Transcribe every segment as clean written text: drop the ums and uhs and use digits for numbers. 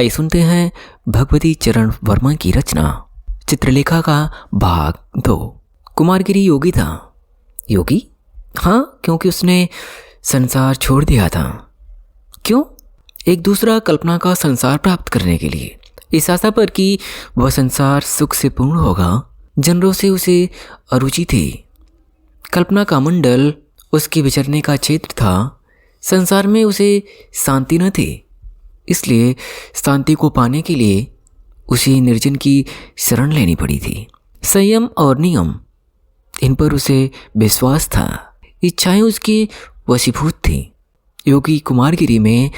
आइए सुनते हैं भगवती चरण वर्मा की रचना चित्रलेखा का भाग 2। कुमारगिरी योगी था। योगी? हाँ, क्योंकि उसने संसार छोड़ दिया था। क्यों? एक दूसरा कल्पना का संसार प्राप्त करने के लिए, इस आशा पर कि वह संसार सुख से पूर्ण होगा। जनरों से उसे अरुचि थी। कल्पना का मंडल उसके विचरने का क्षेत्र था। संसार में उसे शांति न थी, इसलिए शांति को पाने के लिए उसे निर्जन की शरण लेनी पड़ी थी। संयम और नियम, इन पर उसे विश्वास था। इच्छाएं उसकी वशीभूत थीं। योगी कुमारगिरी में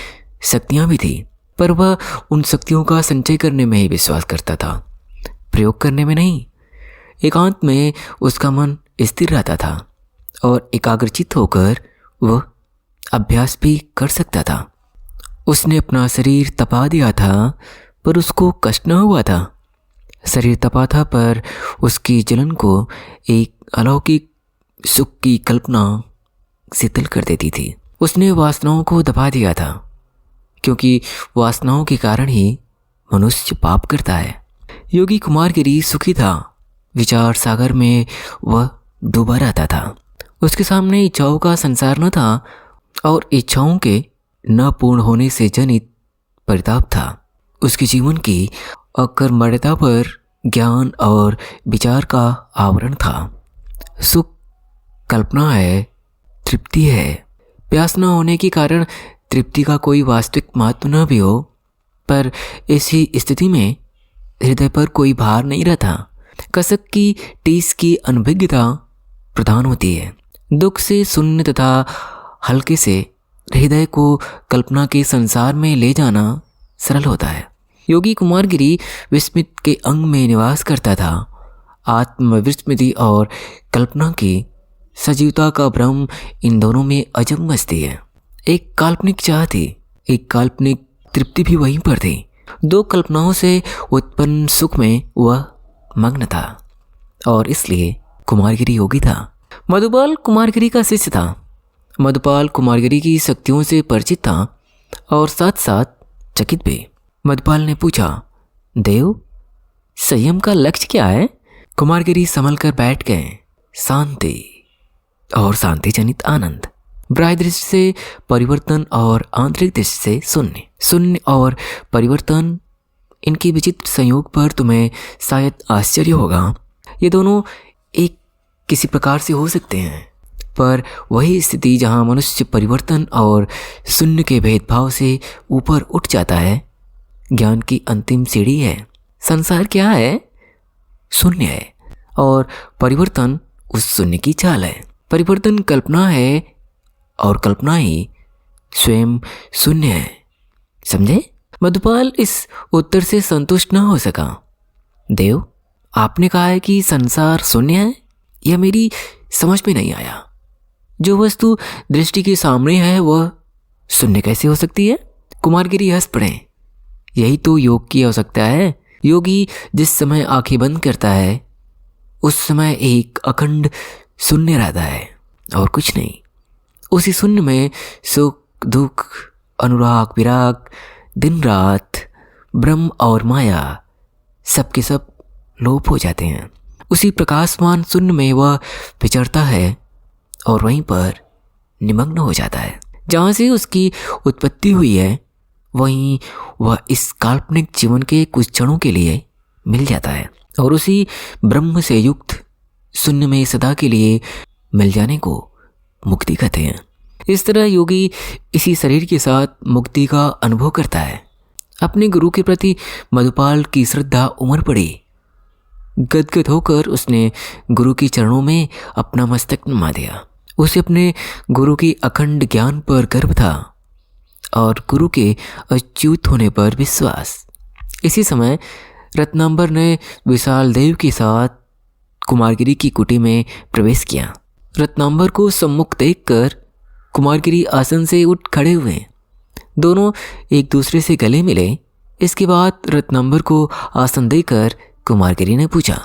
शक्तियां भी थी, पर वह उन शक्तियों का संचय करने में ही विश्वास करता था, प्रयोग करने में नहीं। एकांत में उसका मन स्थिर रहता था और एकाग्रचित होकर वह अभ्यास भी कर सकता था। उसने अपना शरीर तपा दिया था, पर उसको कष्ट न हुआ था। शरीर तपा था, पर उसकी जलन को एक अलौकिक सुख की कल्पना शीतल कर देती थी। उसने वासनाओं को दबा दिया था, क्योंकि वासनाओं के कारण ही मनुष्य पाप करता है। योगी कुमारगिरी सुखी था। विचार सागर में वह डूबा रहता था। उसके सामने इच्छाओं का संसार न था और इच्छाओं के न पूर्ण होने से जनित परिताप था। उसके जीवन की अकर्मण्यता पर ज्ञान और विचार का आवरण था। सुख कल्पना है, तृप्ति है। प्यास न होने के कारण तृप्ति का कोई वास्तविक महत्व न भी हो, पर ऐसी स्थिति में हृदय पर कोई भार नहीं रहता। कसक की टीस की अनभिज्ञता प्रधान होती है। दुख से शून्य तथा हल्के से हृदय को कल्पना के संसार में ले जाना सरल होता है। योगी कुमारगिरी विस्मित के अंग में निवास करता था। आत्मविस्मृति और कल्पना की सजीवता का भ्रम, इन दोनों में अजब मस्ती है। एक काल्पनिक चाह थी, एक काल्पनिक तृप्ति भी वहीं पर थी। दो कल्पनाओं से उत्पन्न सुख में वह मग्न था और इसलिए कुमारगिरी योगी था। मधुपाल कुमारगिरी का शिष्य था। मधुपाल कुमारगिरी की शक्तियों से परिचित था और साथ साथ चकित भी। मधुपाल ने पूछा, देव, संयम का लक्ष्य क्या है? कुमारगिरी संभल कर बैठ गए। शांति और शांति जनित आनंद, बाह्य दृष्टि से परिवर्तन और आंतरिक दृष्टि से शून्य। शून्य और परिवर्तन, इनके विचित्र संयोग पर तुम्हें शायद आश्चर्य होगा। ये दोनों एक किसी प्रकार से हो सकते हैं, पर वही स्थिति जहाँ मनुष्य परिवर्तन और शून्य के भेदभाव से ऊपर उठ जाता है, ज्ञान की अंतिम सीढ़ी है। संसार क्या है? शून्य है, और परिवर्तन उस शून्य की चाल है। परिवर्तन कल्पना है और कल्पना ही स्वयं शून्य है। समझे? मधुपाल इस उत्तर से संतुष्ट न हो सका। देव, आपने कहा है कि संसार शून्य है, यह मेरी समझ में नहीं आया। जो वस्तु दृष्टि के सामने है वह शून्य कैसे हो सकती है? कुमारगिरी हंस पड़े। यही तो योग की आवश्यकता है। योगी जिस समय आंखें बंद करता है उस समय एक अखंड शून्य रहता है और कुछ नहीं। उसी शून्य में सुख, दुख, अनुराग, विराग, दिन रात, ब्रह्म और माया, सबके सब लोप हो जाते हैं। उसी प्रकाशमान शून्य में वह विचरता है और वहीं पर निमग्न हो जाता है। जहाँ से उसकी उत्पत्ति हुई है वहीं वह इस काल्पनिक जीवन के कुछ क्षणों के लिए मिल जाता है और उसी ब्रह्म से युक्त शून्य में सदा के लिए मिल जाने को मुक्ति कहते हैं। इस तरह योगी इसी शरीर के साथ मुक्ति का अनुभव करता है। अपने गुरु के प्रति मधुपाल की श्रद्धा उमड़ पड़ी। गदगद होकर उसने गुरु के चरणों में अपना मस्तक नमा दिया। उसे अपने गुरु के अखंड ज्ञान पर गर्व था और गुरु के अच्युत होने पर विश्वास। इसी समय रत्नांबर ने विशाल देव के साथ कुमारगिरी की कुटी में प्रवेश किया। रत्नांबर को सम्मुख देखकर कुमारगिरी आसन से उठ खड़े हुए। दोनों एक दूसरे से गले मिले। इसके बाद रत्नांबर को आसन देकर कुमारगिरी ने पूछा,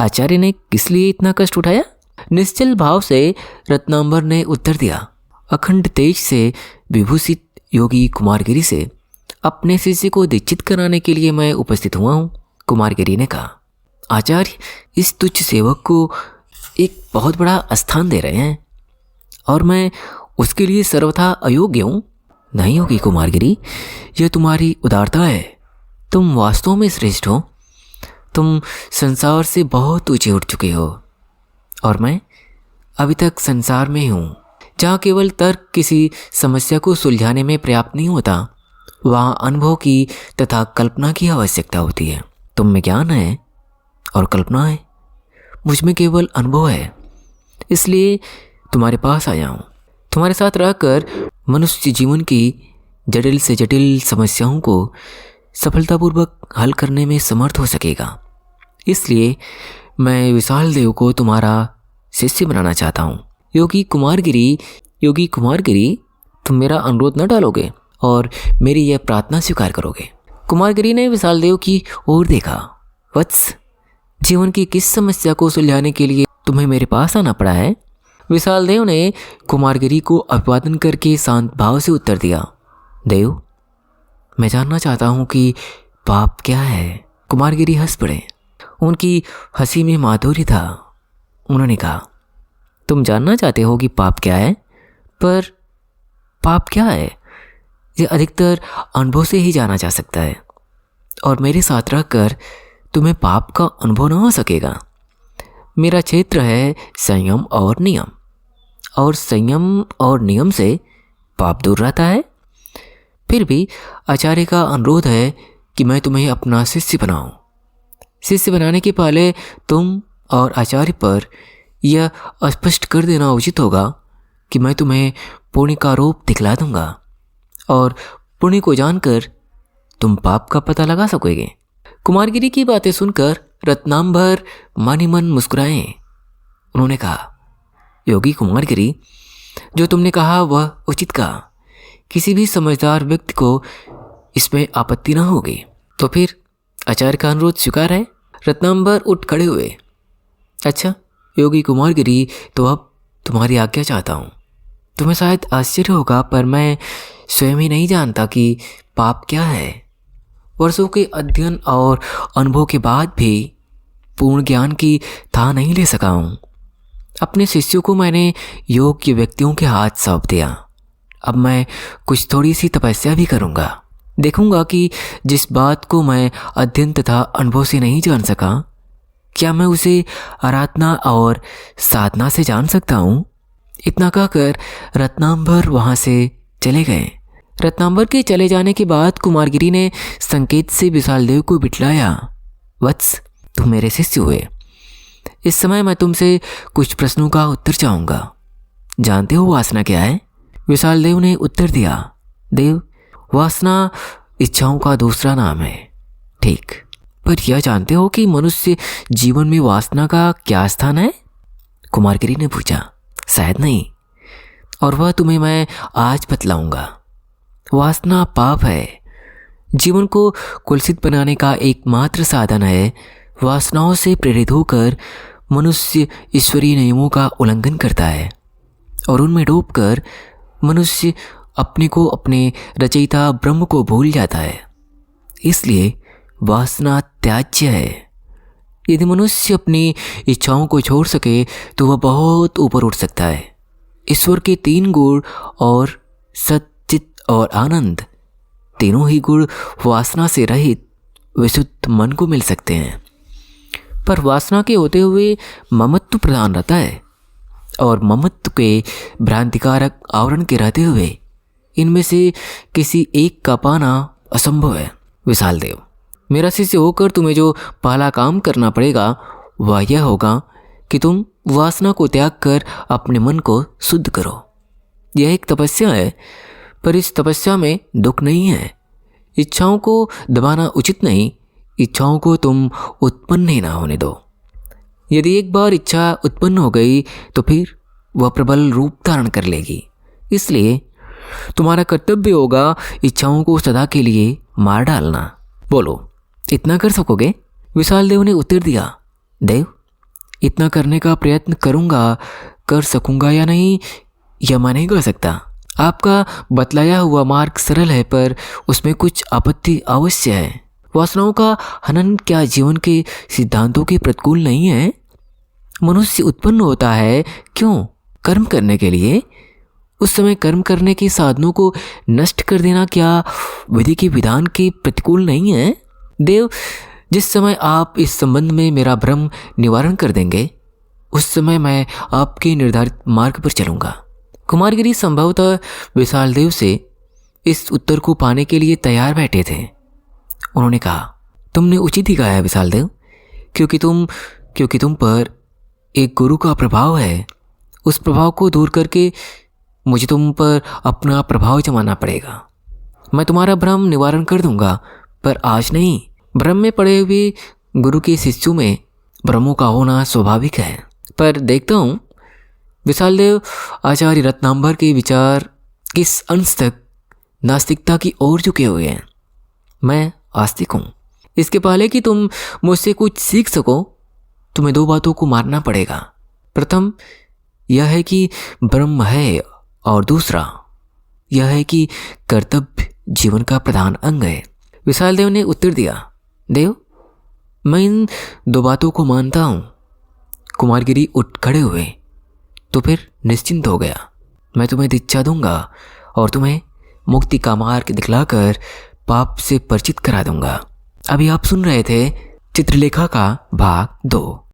आचार्य ने किस लिए इतना कष्ट उठाया? निश्चल भाव से रत्नांबर ने उत्तर दिया। अखंड तेज से विभूषित योगी कुमारगिरी से अपने शिष्य को दीक्षित कराने के लिए मैं उपस्थित हुआ हूँ, कुमारगिरी ने कहा। आचार्य इस तुच्छ सेवक को एक बहुत बड़ा स्थान दे रहे हैं और मैं उसके लिए सर्वथा अयोग्य हूँ। नहीं होगी कुमारगिरी, यह तुम्हारी उदारता है। तुम वास्तव में श्रेष्ठ हो। तुम संसार से बहुत ऊंचे उठ चुके हो और मैं अभी तक संसार में हूँ, जहाँ केवल तर्क किसी समस्या को सुलझाने में पर्याप्त नहीं होता, वहाँ अनुभव की तथा कल्पना की आवश्यकता होती है। तुम में ज्ञान है और कल्पना है, मुझ में केवल अनुभव है। इसलिए तुम्हारे पास आया हूँ। तुम्हारे साथ रहकर मनुष्य जीवन की जटिल से जटिल समस्याओं को सफलतापूर्वक हल करने में समर्थ हो सकेगा। इसलिए मैं विशाल देव को तुम्हारा शिष्य बनाना चाहता हूँ। योगी कुमारगिरी, तुम मेरा अनुरोध न टालोगे और मेरी यह प्रार्थना स्वीकार करोगे। कुमारगिरी ने विशाल देव की ओर देखा। वत्स, जीवन की किस समस्या को सुलझाने के लिए तुम्हें मेरे पास आना पड़ा है? विशाल देव ने कुमारगिरी को अभिवादन करके शांत भाव से उत्तर दिया। देव, मैं जानना चाहता हूँ कि पाप क्या है। कुमारगिरी हंस पड़े। उनकी हंसी में माधुर्य था। उन्होंने कहा, तुम जानना चाहते हो कि पाप क्या है, पर पाप क्या है यह अधिकतर अनुभव से ही जाना जा सकता है और मेरे साथ रहकर तुम्हें पाप का अनुभव न हो सकेगा। मेरा क्षेत्र है संयम और नियम, और संयम और नियम से पाप दूर रहता है। फिर भी आचार्य का अनुरोध है कि मैं तुम्हें अपना शिष्य बनाऊं। शिष्य बनाने के पहले तुम और आचार्य पर यह स्पष्ट कर देना उचित होगा कि मैं तुम्हें पुण्य का रूप दिखला दूंगा और पुण्य को जानकर तुम पाप का पता लगा सकोगे। कुमारगिरी की बातें सुनकर रत्नांबर मन ही मन मुस्कुराए। उन्होंने कहा, योगी कुमारगिरी, जो तुमने कहा वह उचित कहा। किसी भी समझदार व्यक्ति को इसमें आपत्ति न होगी। तो फिर आचार्य का अनुरोध स्वीकार है। रत्नांबर उठ खड़े हुए। अच्छा योगी कुमारगिरी, तो अब तुम्हारी आज्ञा चाहता हूँ। तुम्हें शायद आश्चर्य होगा, पर मैं स्वयं ही नहीं जानता कि पाप क्या है। वर्षों के अध्ययन और अनुभव के बाद भी पूर्ण ज्ञान की था नहीं ले सका हूँ। अपने शिष्यों को मैंने योग्य व्यक्तियों के हाथ सौंप दिया। अब मैं कुछ थोड़ी सी तपस्या भी करूँगा। देखूँगा कि जिस बात को मैं अध्ययन तथा अनुभव से नहीं जान सका, क्या मैं उसे आराधना और साधना से जान सकता हूँ। इतना कहकर रत्नांबर वहाँ से चले गए। रत्नांबर के चले जाने के बाद कुमारगिरी ने संकेत से विशाल देव को बिठलाया। वत्स, तुम मेरे शिष्य हुए। इस समय मैं तुमसे कुछ प्रश्नों का उत्तर चाहूँगा। जानते हो वासना क्या है? विशाल देव ने उत्तर दिया। देव, वासना इच्छाओं का दूसरा नाम है। ठीक, पर यह जानते हो कि मनुष्य जीवन में वासना का क्या स्थान है? कुमारगिरी ने पूछा। शायद नहीं, और वह तुम्हें मैं आज बतलाऊंगा। वासना पाप है। जीवन को कुलसित बनाने का एकमात्र साधन है। वासनाओं से प्रेरित होकर मनुष्य ईश्वरीय नियमों का उल्लंघन करता है और उनमें डूबकर मनुष्य अपने को, अपने रचयिता ब्रह्म को भूल जाता है। इसलिए वासना त्याज्य है। यदि मनुष्य अपनी इच्छाओं को छोड़ सके तो वह बहुत ऊपर उठ सकता है। ईश्वर के 3 गुण और सत, चित और आनंद, तीनों ही गुण वासना से रहित विशुद्ध मन को मिल सकते हैं। पर वासना के होते हुए ममत्व प्रधान रहता है और ममत्व के भ्रांतिकारक आवरण के रहते हुए इनमें से किसी एक का पाना असंभव है। विशाल देव, मेरा शिष्य होकर तुम्हें जो पहला काम करना पड़ेगा वह यह होगा कि तुम वासना को त्याग कर अपने मन को शुद्ध करो। यह एक तपस्या है, पर इस तपस्या में दुख नहीं है। इच्छाओं को दबाना उचित नहीं। इच्छाओं को तुम उत्पन्न ही ना होने दो। यदि एक बार इच्छा उत्पन्न हो गई तो फिर वह प्रबल रूप धारण कर लेगी। इसलिए तुम्हारा कर्तव्य होगा इच्छाओं को सदा के लिए मार डालना। बोलो, इतना कर सकोगे? विशाल देव ने उत्तर दिया। देव, इतना करने का प्रयत्न करूँगा। कर सकूँगा या नहीं यह मैं नहीं कह सकता। आपका बतलाया हुआ मार्ग सरल है, पर उसमें कुछ आपत्ति अवश्य है। वासनाओं का हनन क्या जीवन के सिद्धांतों के प्रतिकूल नहीं है? मनुष्य उत्पन्न होता है क्यों? कर्म करने के लिए। उस समय कर्म करने के साधनों को नष्ट कर देना क्या विधि के विधान के प्रतिकूल नहीं है? देव, जिस समय आप इस संबंध में मेरा भ्रम निवारण कर देंगे, उस समय मैं आपके निर्धारित मार्ग पर चलूँगा। कुमारगिरी संभवतः विशाल देव से इस उत्तर को पाने के लिए तैयार बैठे थे। उन्होंने कहा, तुमने उचित ही कहा है विशाल देव, क्योंकि तुम पर एक गुरु का प्रभाव है। उस प्रभाव को दूर करके मुझे तुम पर अपना प्रभाव जमाना पड़ेगा। मैं तुम्हारा भ्रम निवारण कर दूंगा, पर आज नहीं। भ्रम में पड़े हुए गुरु के शिष्यों में भ्रमों का होना स्वाभाविक है। पर देखता हूँ विशाल देव, आचार्य रत्नांबर के विचार किस अंश तक नास्तिकता की ओर झुके हुए हैं। मैं आस्तिक हूँ। इसके पहले कि तुम मुझसे कुछ सीख सको, तुम्हें दो बातों को मानना पड़ेगा। प्रथम यह है कि ब्रह्म है, और दूसरा यह है कि कर्तव्य जीवन का प्रधान अंग है। विशाल देव ने उत्तर दिया, देव, मैं इन दो बातों को मानता हूँ। कुमारगिरी उठ खड़े हुए, तो फिर निश्चिंत हो गया। मैं तुम्हें दीक्षा दूंगा और तुम्हें मुक्ति का मार्ग दिखलाकर पाप से परिचित करा दूंगा। अभी आप सुन रहे थे चित्रलेखा का भाग 2।